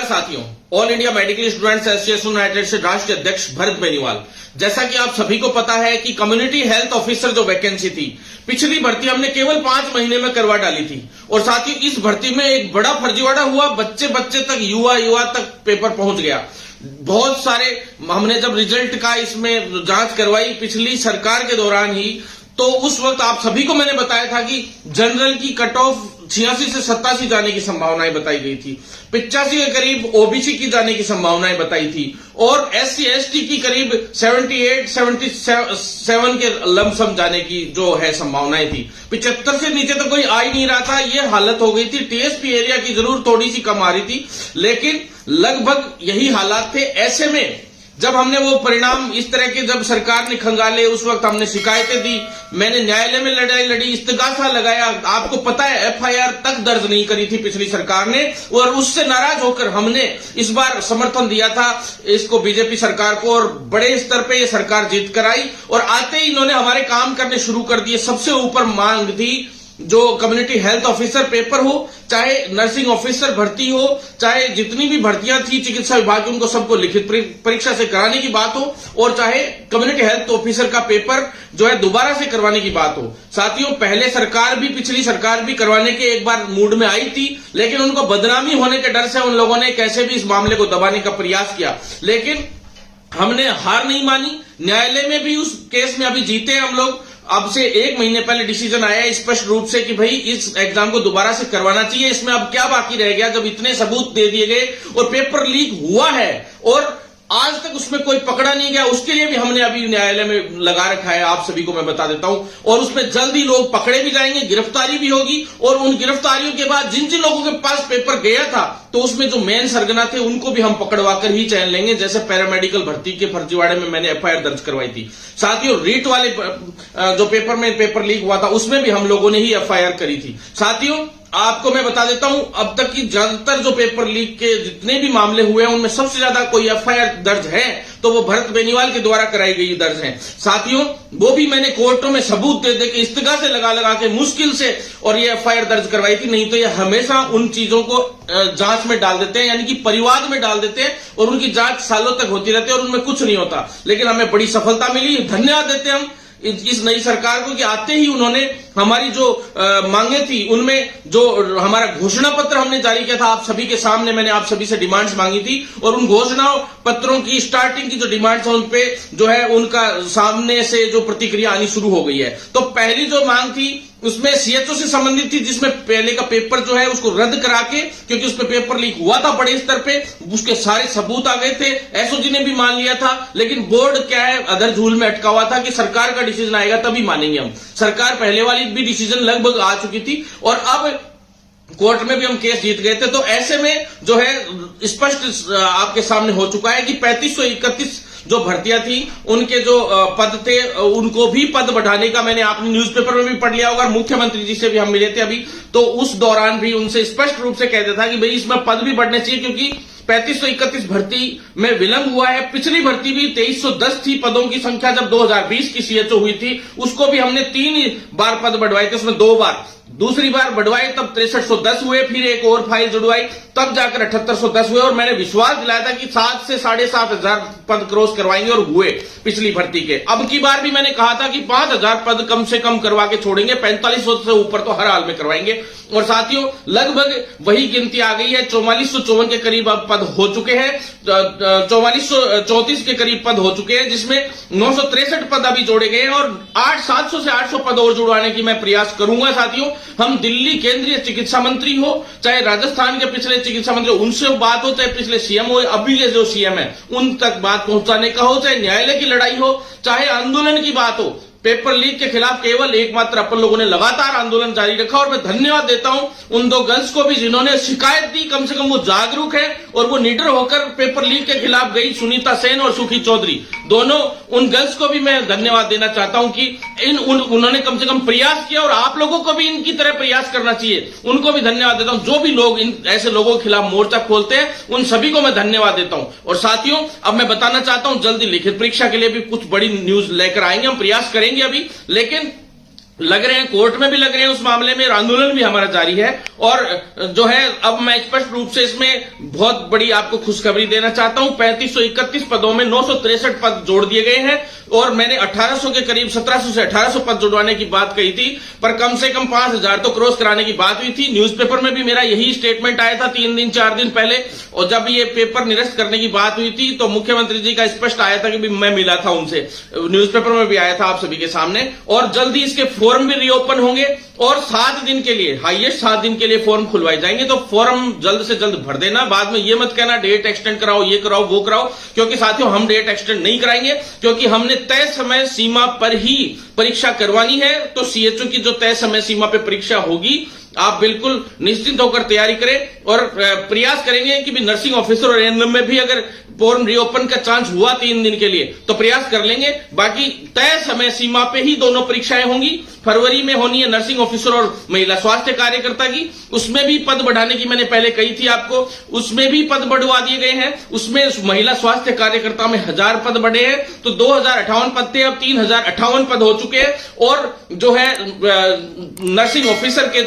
साथियों, all India medical students association United से राष्ट्रीय अध्यक्ष भरत बेनीवाल। जैसा कि आप सभी को पता है कि कम्युनिटी हेल्थ ऑफिसर जो वैकेंसी थी, पिछली भर्ती हमने केवल 5 महीने में करवा डाली थी और साथियों इस भर्ती में एक बड़ा फर्जीवाड़ा हुआ। बच्चे तक, युवा तक पेपर पहुंच गया। बहुत सारे हमने जब रिजल्ट का इसमें जांच करवाई पिछली सरकार के दौरान ही, तो उस वक्त आप सभी को मैंने बताया था कि जनरल की कट ऑफ 86 से 87 जाने की संभावनाएं बताई गई थी, 85 के करीब ओबीसी की जाने की संभावनाएं बताई थी और एससी एसटी की करीब 78 77 के लमसम जाने की जो है संभावनाएं थी। 75 से नीचे तो कोई आ ही नहीं रहा था, ये हालत हो गई थी। टीएसपी एरिया की जरूर थोड़ी सी कम आ रही थी, लेकिन लगभग यही हालात थे। ऐसे में जब हमने वो परिणाम इस तरह के जब सरकार ने खंगाले, उस वक्त हमने शिकायतें दी, मैंने न्यायालय में लड़ाई लड़ी, इस्तिगासा लगाया। आपको पता है एफआईआर तक दर्ज नहीं करी थी पिछली सरकार ने, और उससे नाराज होकर हमने इस बार समर्थन दिया था इसको, बीजेपी सरकार को, और बड़े स्तर पे ये सरकार जीत कर आई और आते ही इन्होंने हमारे काम करने शुरू कर दिए। सबसे ऊपर मांग थी जो कम्युनिटी हेल्थ ऑफिसर पेपर हो, चाहे नर्सिंग ऑफिसर भर्ती हो, चाहे जितनी भी भर्तियां थी चिकित्सा विभाग की, उनको सबको लिखित परीक्षा से कराने की बात हो, और चाहे कम्युनिटी हेल्थ ऑफिसर का पेपर जो है दोबारा से करवाने की बात हो। साथियों, पहले सरकार भी, पिछली सरकार भी करवाने के एक बार मूड में आई थी, लेकिन उनको बदनामी होने के डर से उन लोगों ने कैसे भी इस मामले को दबाने का प्रयास किया, लेकिन हमने हार नहीं मानी। न्यायालय में भी उस केस में अभी जीते हम लोग। अब से 1 महीने पहले डिसीजन आया स्पष्ट रूप से कि भाई इस एग्जाम को दोबारा से करवाना चाहिए। इसमें अब क्या बाकी रह गया, जब इतने सबूत दे दिए गए और पेपर लीक हुआ है और आज तक उसमें कोई पकड़ा नहीं गया, उसके लिए भी हमने अभी न्यायालय में लगा रखा है, आप सभी को मैं बता देता हूं। और उसमें जल्द ही लोग पकड़े भी जाएंगे, गिरफ्तारी भी होगी, और उन गिरफ्तारियों के बाद जिन जिन लोगों के पास पेपर गया था, तो उसमें जो मेन सरगना थे उनको भी हम पकड़वाकर ही चयन लेंगे। जैसे पैरामेडिकल भर्ती के फर्जीवाड़े में मैंने एफआईआर दर्ज करवाई थी। साथियों, रीट वाले जो पेपर में पेपर लीक हुआ था, उसमें भी हम लोगों ने ही एफआईआर करी थी। साथियों, आपको मैं बता देता हूं, अब तक की ज्यादातर जो पेपर लीक के जितने भी मामले हुए हैं, उनमें सबसे ज्यादा कोई एफआईआर दर्ज है तो वो भरत बेनीवाल के द्वारा कराई गई दर्ज है। साथियों, वो भी मैंने कोर्टों में सबूत दे दे के, इस्तिगासे लगा के मुश्किल से और ये एफआईआर दर्ज करवाई थी। नहीं तो ये हमेशा उन चीजों को जांच में डाल देते हैं, यानी कि परिवाद में डाल देते हैं, और उनकी जांच सालों तक होती रहती है और उनमें कुछ नहीं होता। लेकिन हमें बड़ी सफलता मिली, धन्यवाद देते हैं हम इस नई सरकार को कि आते ही उन्होंने हमारी जो मांगे थी, उनमें जो हमारा घोषणा पत्र हमने जारी किया था आप सभी के सामने, मैंने आप सभी से डिमांड्स मांगी थी, और उन घोषणा पत्रों की स्टार्टिंग की जो डिमांड्स है उन पे जो है उनका सामने से जो प्रतिक्रिया आनी शुरू हो गई है। तो पहली जो मांग थी उसमें सीएचओ से संबंधित थी, जिसमें पहले का पेपर जो है उसको रद्द करा के, क्योंकि उसमें पेपर लीक हुआ था बड़े स्तर पे, उसके सारे सबूत आ गए थे, एसओजी ने भी मान लिया था, लेकिन बोर्ड क्या है अधर झूल में अटका हुआ था कि सरकार का डिसीजन आएगा तभी मानेंगे हम। सरकार पहले वाली भी डिसीजन लगभग आ चुकी थी और अब कोर्ट में भी हम केस जीत गए थे। तो ऐसे में जो है स्पष्ट आपके सामने हो चुका है कि 3531 जो भर्तियां थी, उनके जो पद थे, उनको भी पद बढ़ाने का मैंने आपने न्यूज़पेपर में भी पढ़ लिया होगा। मुख्यमंत्री जी से भी हम मिले थे अभी, तो उस दौरान भी उनसे स्पष्ट रूप से कहते था कि भाई इसमें पद भी बढ़ने चाहिए, क्योंकि 3531 भर्ती में विलंब हुआ है। पिछली भर्ती भी 2310 थी पदों की संख्या, जब 2020 की सीएचओ हुई थी, उसको भी हमने 3 बार पद बढ़वाए थे, उसमें 2 बार, दूसरी बार बढ़वाए तब 6310 हुए, फिर एक और फाइल जुड़वाई तब जाकर 7810 हुए, और मैंने विश्वास दिलाया था कि 7 से 7500 पद क्रॉस करवाएंगे, और हुए पिछली भर्ती के। अब की बार भी मैंने कहा था कि 5000 पद कम से कम करवा के छोड़ेंगे, 4500 से ऊपर तो हर हाल में करवाएंगे। और साथियों, लगभग वही गिनती आ गई है, 4454 के करीब अब पद हो चुके हैं, 4434 के करीब पद हो चुके हैं, जिसमें 963 पद अभी जोड़े गए हैं, और 700 से 800 पद और जुड़वाने की मैं प्रयास करूंगा। साथियों, हम दिल्ली केंद्रीय चिकित्सा मंत्री हो, चाहे राजस्थान के पिछले चिकित्सा मंत्री, उनसे बात हो, चाहे पिछले सीएम हो, अभी के जो सीएम है उन तक बात पहुंचाने का हो, चाहे न्यायालय की लड़ाई हो, चाहे आंदोलन की बात हो, पेपर लीक के खिलाफ केवल एकमात्र अपन लोगों ने लगातार आंदोलन जारी रखा। और मैं धन्यवाद देता हूं उन 2 गर्ल्स को भी जिन्होंने शिकायत दी, कम से कम वो जागरूक है और वो निडर होकर पेपर लीक के खिलाफ गई। सुनीता सेन और सुखी चौधरी, दोनों उन गर्ल्स को भी मैं धन्यवाद देना चाहता हूं कि उन्होंने कम से कम प्रयास किया, और आप लोगों को भी इनकी तरह प्रयास करना चाहिए, उनको भी धन्यवाद देता हूं। जो भी लोग इन ऐसे लोगों के खिलाफ मोर्चा खोलते हैं, उन सभी को मैं धन्यवाद देता हूं। और साथियों, अब मैं बताना चाहता हूं, जल्दी लिखित परीक्षा के लिए भी कुछ बड़ी न्यूज लेकर आएंगे, हम प्रयास करेंगे अभी, लेकिन लग रहे हैं कोर्ट में भी लग रहे हैं उस मामले में, आंदोलन भी हमारा जारी है। और जो है अब मैं स्पष्ट रूप से इसमें बहुत बड़ी आपको खुशखबरी देना चाहता हूं। 3531 पदों में 963 पद जोड़ दिए गए हैं और मैंने 1800 के करीब 1700 से 1800 पद जुड़वाने की बात कही थी, पर कम से कम 5000 तो क्रॉस कराने की बात हुई थी। न्यूज़पेपर में भी मेरा यही स्टेटमेंट आया था 3 दिन 4 दिन पहले, और जब ये पेपर निरस्त करने की बात हुई थी तो मुख्यमंत्री जी का स्पष्ट आया था कि भी मैं मिला था उनसे, न्यूज़पेपर में भी आया था आप सभी के सामने। और जल्दी इसके फॉर्म भी रीओपन होंगे और 7 दिन के लिए, हाईएस्ट 7 दिन के लिए फॉर्म खुलवाए जाएंगे। तो फॉर्म जल्द से जल्द भर देना, बाद में ये मत कहना डेट एक्सटेंड कराओ, ये कराओ वो कराओ, क्योंकि साथियों हम डेट एक्सटेंड नहीं कराएंगे, क्योंकि हमने तय समय सीमा पर ही परीक्षा करवानी है। तो सीएचओ की जो तय समय सीमा पर परीक्षा होगी, आप बिल्कुल निश्चिंत होकर तैयारी करें और प्रयास करेंगे कि भी नर्सिंग ऑफिसर और एएनएम में भी अगर फॉर्म रीओपन का चांस हुआ 3 दिन के लिए तो प्रयास कर लेंगे। बाकी तय समय सीमा पे ही दोनों परीक्षाएं होंगी। फरवरी में होनी है नर्सिंग ऑफिसर और महिला स्वास्थ्य कार्यकर्ता की, उसमें भी पद बढ़ाने की मैंने पहले कही थी आपको, उसमें भी पद बढ़वा दिए गए हैं। उसमें महिला स्वास्थ्य कार्यकर्ता में 1000 पद बढ़े हैं, तो 2058 पद थे, अब 3058 पद हो चुके हैं। और जो है नर्सिंग ऑफिसर के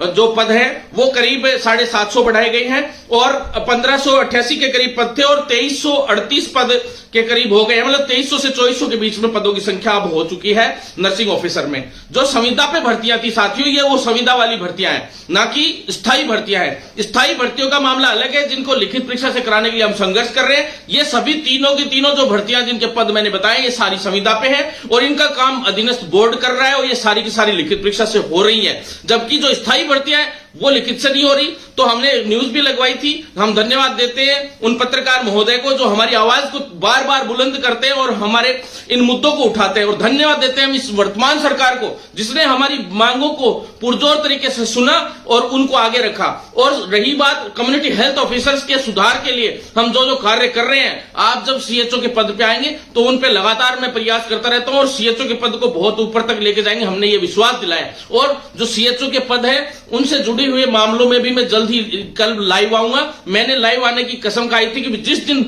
जो पद है वो करीब 750 बढ़ाए गए हैं और 1588 के करीब पद थे और 2338 पद के करीब हो गए हैं, मतलब 2300 से 2400 के बीच में पदों की संख्या अब हो चुकी है नर्सिंग ऑफिसर में। जो संविदा पे भर्तियां थी साथियों, ये वो संविदा वाली भर्तियां हैं, ना कि स्थायी भर्तियां हैं। स्थायी भर्तियों का मामला अलग है, जिनको लिखित परीक्षा से कराने के लिए हम संघर्ष कर रहे हैं। ये सभी तीनों की तीनों जो भर्तियां जिनके पद मैंने बताए, ये सारी संविदा पे है और इनका काम अधीनस्थ बोर्ड कर रहा है और ये सारी की सारी लिखित परीक्षा से हो रही है। जबकि जो स्थायी भर्तियां हैं वो लिखित से नहीं हो रही। तो हमने न्यूज भी लगवाई थी। हम धन्यवाद देते हैं उन पत्रकार महोदय को जो हमारी आवाज को बार बार बुलंद करते हैं और हमारे इन मुद्दों को उठाते हैं, और धन्यवाद देते हैं हम इस वर्तमान सरकार को जिसने हमारी मांगों को पुरजोर तरीके से सुना और उनको आगे रखा। और रही बात कम्युनिटी हेल्थ ऑफिसर्स के सुधार के लिए हम जो कार्य कर रहे हैं, आप जब सीएचओ के पद पे आएंगे तो उन पे लगातार मैं प्रयास करता रहता हूं और सीएचओ के पद को बहुत ऊपर तक लेके जाएंगे, हमने ये विश्वास दिलाया। और जो सीएचओ के पद है उनसे जुड़े हुए मामलों में भी मैं जल्द ही कल लाइव आऊंगा। मैंने लाइव आने की कसम खाई थी कि जिस दिन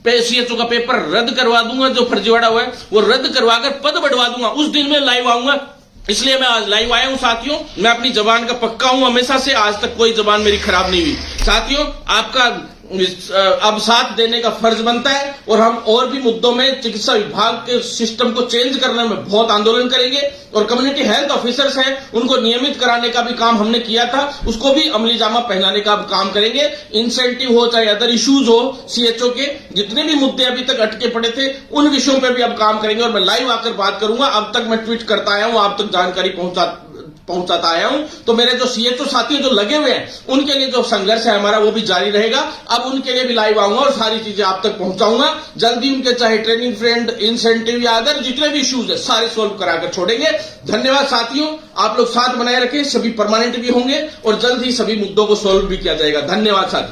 सीएचओ का पेपर रद्द करवा दूंगा, जो फर्जीवाड़ा हुआ है वो रद्द करवाकर पद बढ़वा दूंगा, उस दिन मैं लाइव आऊंगा। इसलिए मैं आज लाइव आया हूं साथियों। मैं अपनी जबान का पक्का हूं, हमेशा से, आज तक कोई जबान मेरी खराब नहीं हुई। साथियों आपका अब साथ देने का फर्ज बनता है और हम और भी मुद्दों में चिकित्सा विभाग के सिस्टम को चेंज करने में बहुत आंदोलन करेंगे। और कम्युनिटी हेल्थ ऑफिसर्स हैं उनको नियमित कराने का भी काम हमने किया था, उसको भी अमली जामा पहनाने का काम करेंगे। इंसेंटिव हो चाहे अदर इश्यूज हो, सीएचओ के जितने भी मुद्दे अभी तक अटके पड़े थे उन विषयों पर भी अब काम करेंगे और मैं लाइव आकर बात करूंगा। अब तक मैं ट्वीट करता आया हूं, आप तक जानकारी पहुंचाता आया हूं। तो मेरे जो सीएचओ साथी जो लगे हुए हैं उनके लिए जो संघर्ष है हमारा वो भी जारी रहेगा। अब उनके लिए भी लाइव आऊंगा और सारी चीजें आप तक पहुंचाऊंगा। जल्दी उनके चाहे ट्रेनिंग फ्रेंड, इंसेंटिव या अदर जितने भी इश्यूज है सारे सोल्व कराकर छोड़ेंगे। धन्यवाद साथियों, आप लोग साथ बनाए रखें, सभी परमानेंट भी होंगे और जल्द ही सभी मुद्दों को सोल्व भी किया जाएगा। धन्यवाद साथियों।